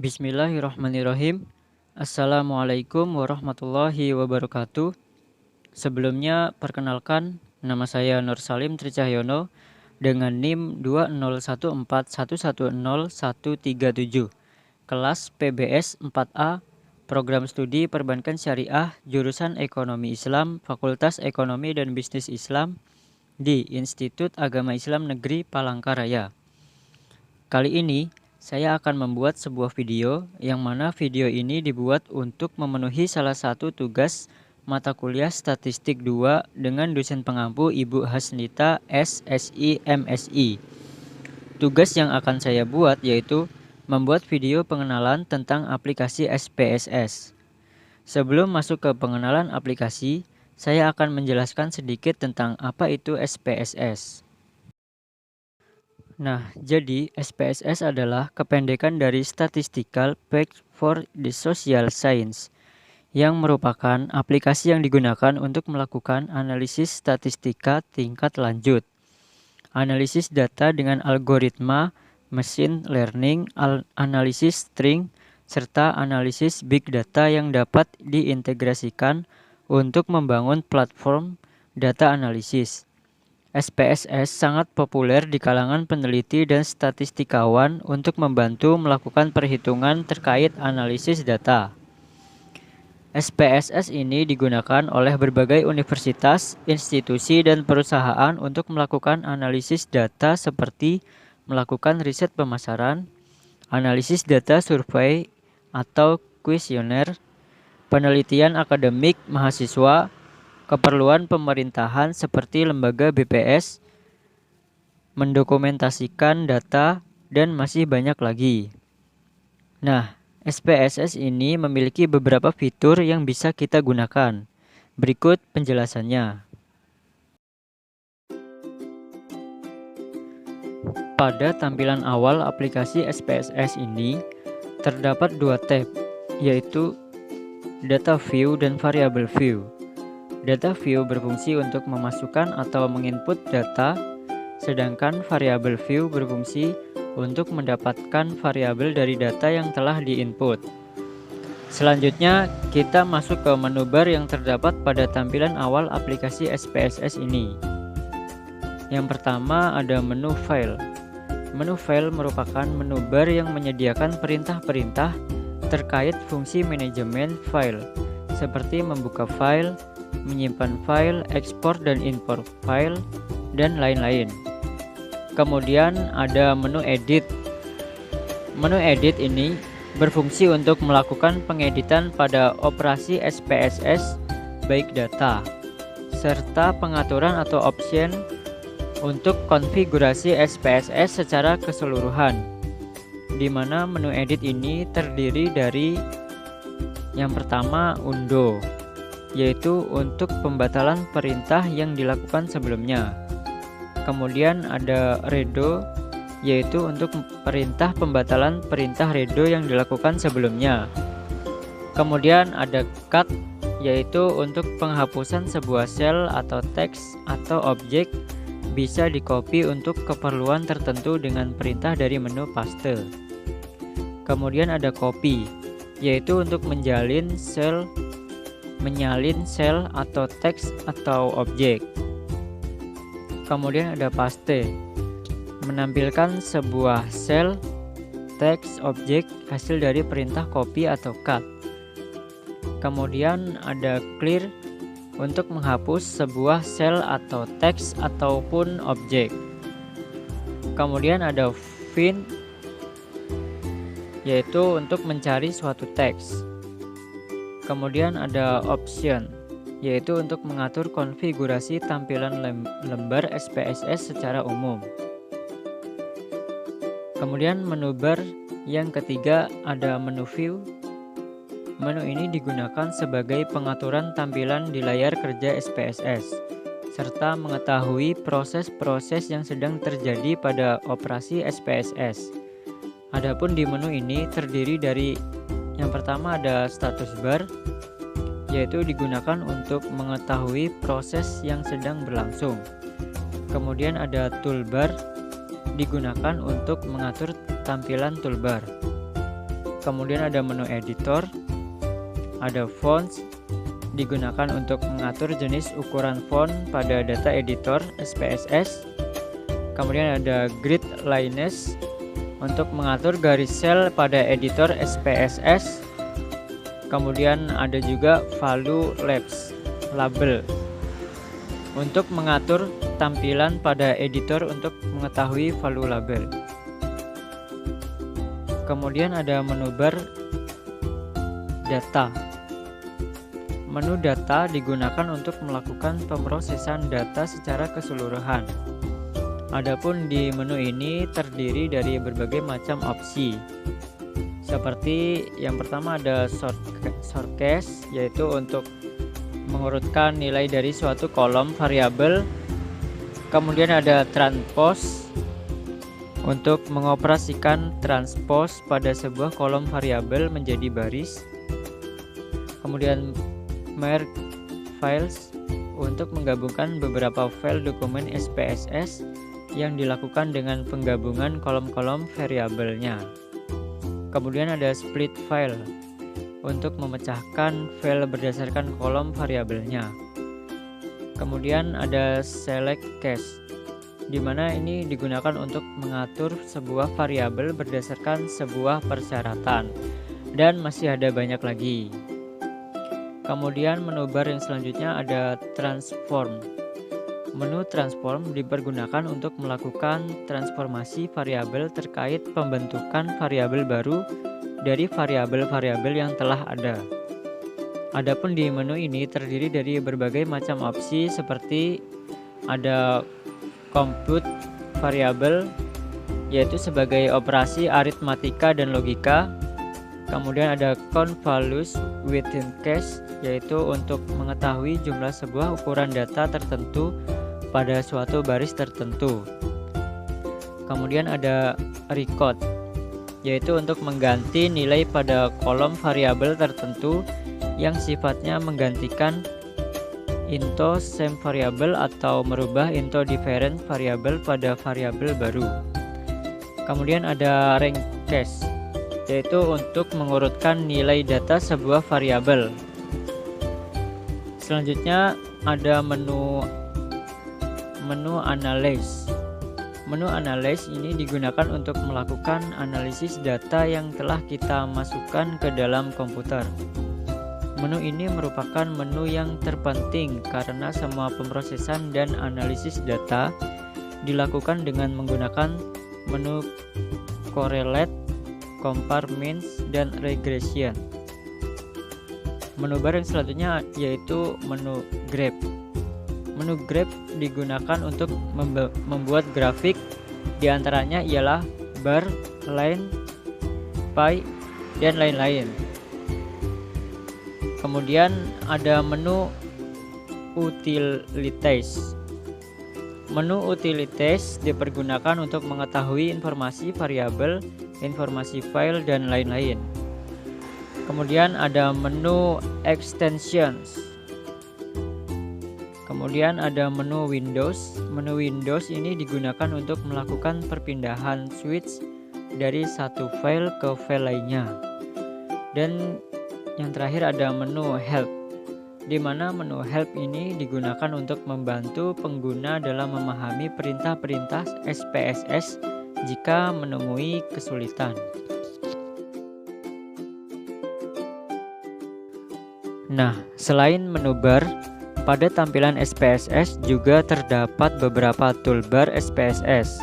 Bismillahirrahmanirrahim. Assalamualaikum warahmatullahi wabarakatuh. Sebelumnya perkenalkan, nama saya Nur Salim Tricahyono dengan NIM 20141101137, kelas PBS 4A, Program Studi Perbankan Syariah, jurusan Ekonomi Islam, Fakultas Ekonomi dan Bisnis Islam di Institut Agama Islam Negeri Palangkaraya. Kali ini saya akan membuat sebuah video yang mana video ini dibuat untuk memenuhi salah satu tugas mata kuliah Statistik 2 dengan dosen pengampu Ibu Hasnita SSI MSI. Tugas yang akan saya buat yaitu membuat video pengenalan tentang aplikasi SPSS. Sebelum masuk ke pengenalan aplikasi, saya akan menjelaskan sedikit tentang apa itu SPSS. Nah, jadi SPSS adalah kependekan dari Statistical Package for the Social Science, yang merupakan aplikasi yang digunakan untuk melakukan analisis statistika tingkat lanjut, analisis data dengan algoritma machine learning, analisis string, serta analisis big data yang dapat diintegrasikan untuk membangun platform data analisis. SPSS sangat populer di kalangan peneliti dan statistikawan untuk membantu melakukan perhitungan terkait analisis data. SPSS ini digunakan oleh berbagai universitas, institusi, dan perusahaan untuk melakukan analisis data seperti melakukan riset pemasaran, analisis data survei atau kuesioner, penelitian akademik mahasiswa, keperluan pemerintahan seperti lembaga BPS, mendokumentasikan data, dan masih banyak lagi. Nah, SPSS ini memiliki beberapa fitur yang bisa kita gunakan. Berikut penjelasannya. Pada tampilan awal aplikasi SPSS ini, terdapat dua tab, yaitu Data View dan Variable View. Data View berfungsi untuk memasukkan atau menginput data, sedangkan Variable View berfungsi untuk mendapatkan variabel dari data yang telah diinput. Selanjutnya, kita masuk ke menu bar yang terdapat pada tampilan awal aplikasi SPSS ini. Yang pertama ada menu File. Menu File merupakan menu bar yang menyediakan perintah-perintah terkait fungsi manajemen file, seperti membuka file, menyimpan file, ekspor dan import file, dan lain-lain. Kemudian ada menu edit. Menu edit ini berfungsi untuk melakukan pengeditan pada operasi SPSS baik data, serta pengaturan atau option untuk konfigurasi SPSS secara keseluruhan, di mana menu edit ini terdiri dari yang pertama undo, yaitu untuk pembatalan perintah yang dilakukan sebelumnya. Kemudian ada redo, yaitu untuk perintah pembatalan perintah redo yang dilakukan sebelumnya. Kemudian ada cut, yaitu untuk penghapusan sebuah sel atau teks atau objek bisa di-copy untuk keperluan tertentu dengan perintah dari menu paste. Kemudian ada copy, yaitu untuk menyalin sel atau teks atau objek. Kemudian ada paste, menampilkan sebuah sel, teks, objek hasil dari perintah copy atau cut. Kemudian ada clear, untuk menghapus sebuah sel atau teks ataupun objek. Kemudian ada find, yaitu untuk mencari suatu teks. Kemudian ada option, yaitu untuk mengatur konfigurasi tampilan lembar SPSS secara umum. Kemudian menu bar yang ketiga ada menu view. Menu ini digunakan sebagai pengaturan tampilan di layar kerja SPSS, serta mengetahui proses-proses yang sedang terjadi pada operasi SPSS. Adapun di menu ini terdiri dari yang pertama ada status bar, yaitu digunakan untuk mengetahui proses yang sedang berlangsung. Kemudian ada toolbar, digunakan untuk mengatur tampilan toolbar. Kemudian ada menu editor, ada fonts, digunakan untuk mengatur jenis ukuran font pada data editor SPSS. Kemudian ada grid lines untuk mengatur garis sel pada editor SPSS. Kemudian ada juga value label untuk mengatur tampilan pada editor untuk mengetahui value label. Kemudian ada menu bar data. Menu data digunakan untuk melakukan pemrosesan data secara keseluruhan. Adapun di menu ini terdiri dari berbagai macam opsi. Seperti yang pertama ada sort case, yaitu untuk mengurutkan nilai dari suatu kolom variabel. Kemudian ada transpose untuk mengoperasikan transpose pada sebuah kolom variabel menjadi baris. Kemudian merge files untuk menggabungkan beberapa file dokumen SPSS yang dilakukan dengan penggabungan kolom-kolom variabelnya. Kemudian ada split file untuk memecahkan file berdasarkan kolom variabelnya. Kemudian ada select case, di mana ini digunakan untuk mengatur sebuah variabel berdasarkan sebuah persyaratan, dan masih ada banyak lagi. Kemudian menu bar yang selanjutnya ada transform. Menu transform dipergunakan untuk melakukan transformasi variabel terkait pembentukan variabel baru dari variabel-variabel yang telah ada. Adapun di menu ini terdiri dari berbagai macam opsi seperti ada compute variabel, yaitu sebagai operasi aritmatika dan logika. Kemudian ada count values within cache, yaitu untuk mengetahui jumlah sebuah ukuran data tertentu pada suatu baris tertentu. Kemudian ada record, yaitu untuk mengganti nilai pada kolom variabel tertentu yang sifatnya menggantikan into same variable atau merubah into different variable pada variabel baru. Kemudian ada rank cache, yaitu untuk mengurutkan nilai data sebuah variabel. Selanjutnya ada menu analyze. Menu analyze ini digunakan untuk melakukan analisis data yang telah kita masukkan ke dalam komputer. Menu ini merupakan menu yang terpenting karena semua pemrosesan dan analisis data dilakukan dengan menggunakan menu correlate, compare, means, dan regression. Menu bar yang selanjutnya yaitu menu graph. Menu graph digunakan untuk membuat grafik, diantaranya ialah bar, line, pie, dan lain-lain. Kemudian ada menu utilities. Menu utilities dipergunakan untuk mengetahui informasi variabel, informasi file, dan lain-lain. Kemudian ada menu extensions. Kemudian ada menu Windows. Menu Windows ini digunakan untuk melakukan perpindahan switch dari satu file ke file lainnya. Dan yang terakhir ada menu Help, di mana menu Help ini digunakan untuk membantu pengguna dalam memahami perintah-perintah SPSS jika menemui kesulitan. Nah, selain menu bar, pada tampilan SPSS juga terdapat beberapa toolbar SPSS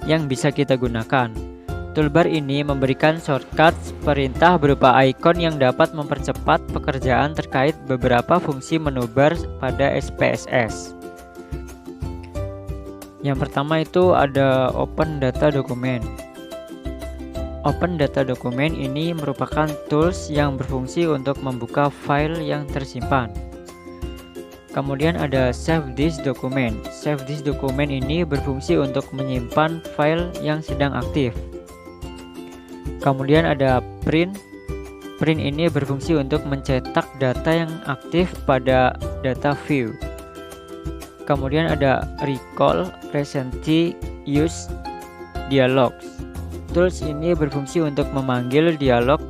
yang bisa kita gunakan. Toolbar ini memberikan shortcut perintah berupa ikon yang dapat mempercepat pekerjaan terkait beberapa fungsi menu bar pada SPSS. Yang pertama itu ada Open Data Document. Open Data Document ini merupakan tools yang berfungsi untuk membuka file yang tersimpan. Kemudian ada Save This Document. Save This Document ini berfungsi untuk menyimpan file yang sedang aktif. Kemudian ada Print. Print ini berfungsi untuk mencetak data yang aktif pada data view. Kemudian ada Recall, Recently Used Dialogs. Tools ini berfungsi untuk memanggil dialog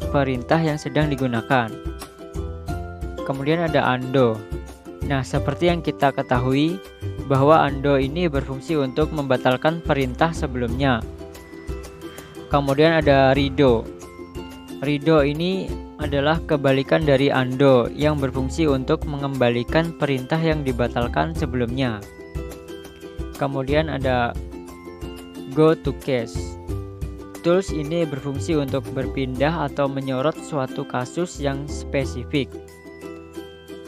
perintah yang sedang digunakan. Kemudian ada undo. Nah, seperti yang kita ketahui bahwa undo ini berfungsi untuk membatalkan perintah sebelumnya. Kemudian ada redo. Redo ini adalah kebalikan dari undo yang berfungsi untuk mengembalikan perintah yang dibatalkan sebelumnya. Kemudian ada go to cache. Tools ini berfungsi untuk berpindah atau menyorot suatu kasus yang spesifik.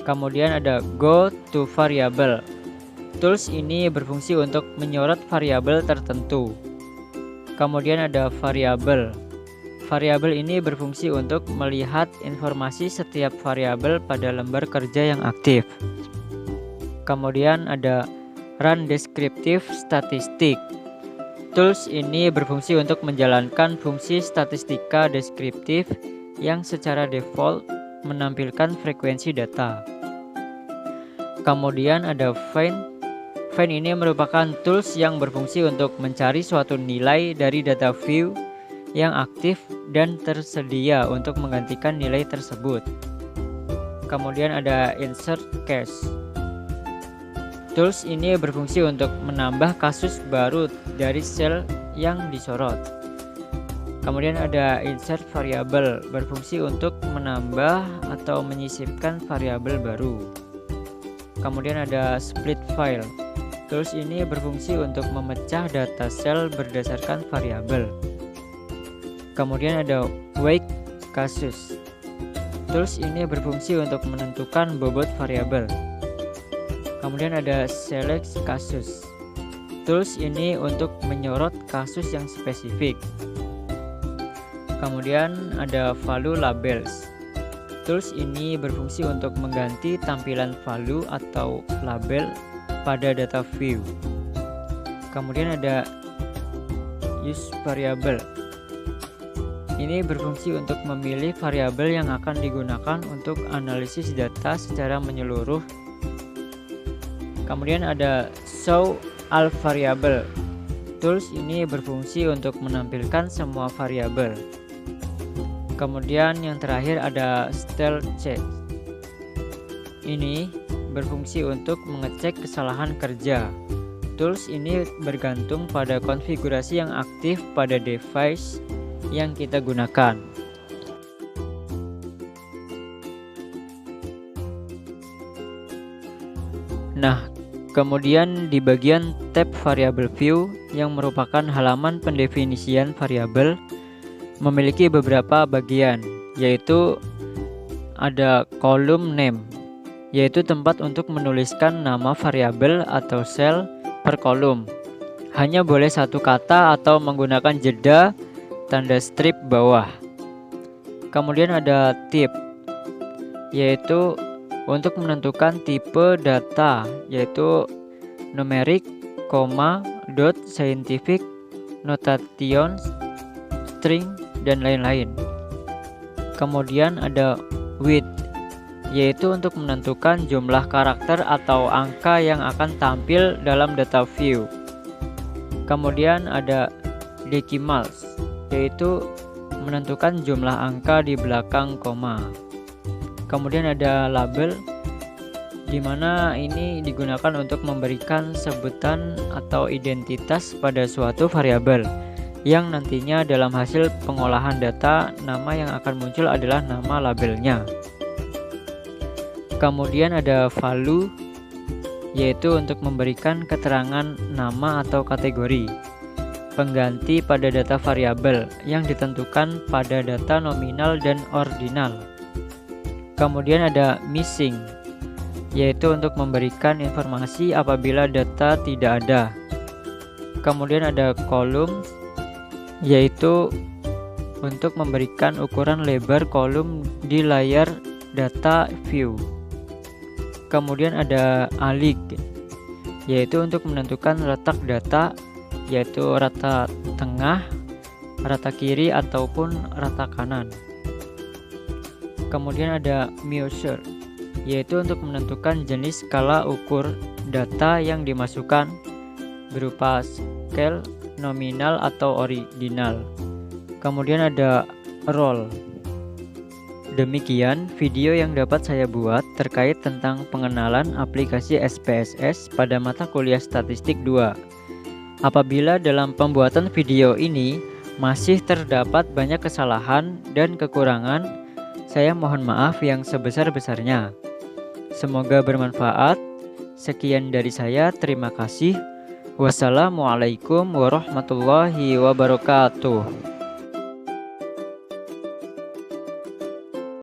Kemudian ada go to variable. Tools ini berfungsi untuk menyorot variabel tertentu. Kemudian ada variabel. Variabel ini berfungsi untuk melihat informasi setiap variabel pada lembar kerja yang aktif. Kemudian ada run descriptive statistic. Tools ini berfungsi untuk menjalankan fungsi statistika deskriptif yang secara default menampilkan frekuensi data. Kemudian ada find. Find ini merupakan tools yang berfungsi untuk mencari suatu nilai dari data view yang aktif dan tersedia untuk menggantikan nilai tersebut. Kemudian ada insert cache. Tools ini berfungsi untuk menambah kasus baru dari sel yang disorot. Kemudian ada insert variable, berfungsi untuk menambah atau menyisipkan variabel baru. Kemudian ada split file. Tools ini berfungsi untuk memecah data sel berdasarkan variabel. Kemudian ada wake kasus. Tools ini berfungsi untuk menentukan bobot variabel. Kemudian ada select kasus. Tools ini untuk menyorot kasus yang spesifik. Kemudian ada value labels. Tools ini berfungsi untuk mengganti tampilan value atau label pada data view. Kemudian ada use variable. Ini berfungsi untuk memilih variabel yang akan digunakan untuk analisis data secara menyeluruh. Kemudian ada show all variable. Tools ini berfungsi untuk menampilkan semua variabel. Kemudian yang terakhir ada spell check. Ini berfungsi untuk mengecek kesalahan kerja. Tools ini bergantung pada konfigurasi yang aktif pada device yang kita gunakan. Nah, kemudian di bagian tab variable view yang merupakan halaman pendefinisian variabel memiliki beberapa bagian, yaitu ada kolom name, yaitu tempat untuk menuliskan nama variabel atau sel per kolom. Hanya boleh satu kata atau menggunakan jeda tanda strip bawah. Kemudian ada type, yaitu untuk menentukan tipe data, yaitu numerik, koma, dot, scientific, notation, string, dan lain-lain. Kemudian ada width, yaitu untuk menentukan jumlah karakter atau angka yang akan tampil dalam data view. Kemudian ada decimals, yaitu menentukan jumlah angka di belakang koma. Kemudian ada label, di mana ini digunakan untuk memberikan sebutan atau identitas pada suatu variabel yang nantinya dalam hasil pengolahan data nama yang akan muncul adalah nama labelnya. Kemudian ada value, yaitu untuk memberikan keterangan nama atau kategori pengganti pada data variabel yang ditentukan pada data nominal dan ordinal. Kemudian ada missing, yaitu untuk memberikan informasi apabila data tidak ada. Kemudian ada kolom, yaitu untuk memberikan ukuran lebar kolom di layar data view. Kemudian ada alig, yaitu untuk menentukan letak data, yaitu rata tengah, rata kiri, ataupun rata kanan. Kemudian ada measure, yaitu untuk menentukan jenis skala ukur data yang dimasukkan berupa scale, nominal atau ordinal. Kemudian ada roll. Demikian video yang dapat saya buat terkait tentang pengenalan aplikasi SPSS pada mata kuliah Statistik 2. Apabila dalam pembuatan video ini masih terdapat banyak kesalahan dan kekurangan, saya mohon maaf yang sebesar-besarnya. Semoga bermanfaat. Sekian dari saya, terima kasih. Wassalamualaikum warahmatullahi wabarakatuh.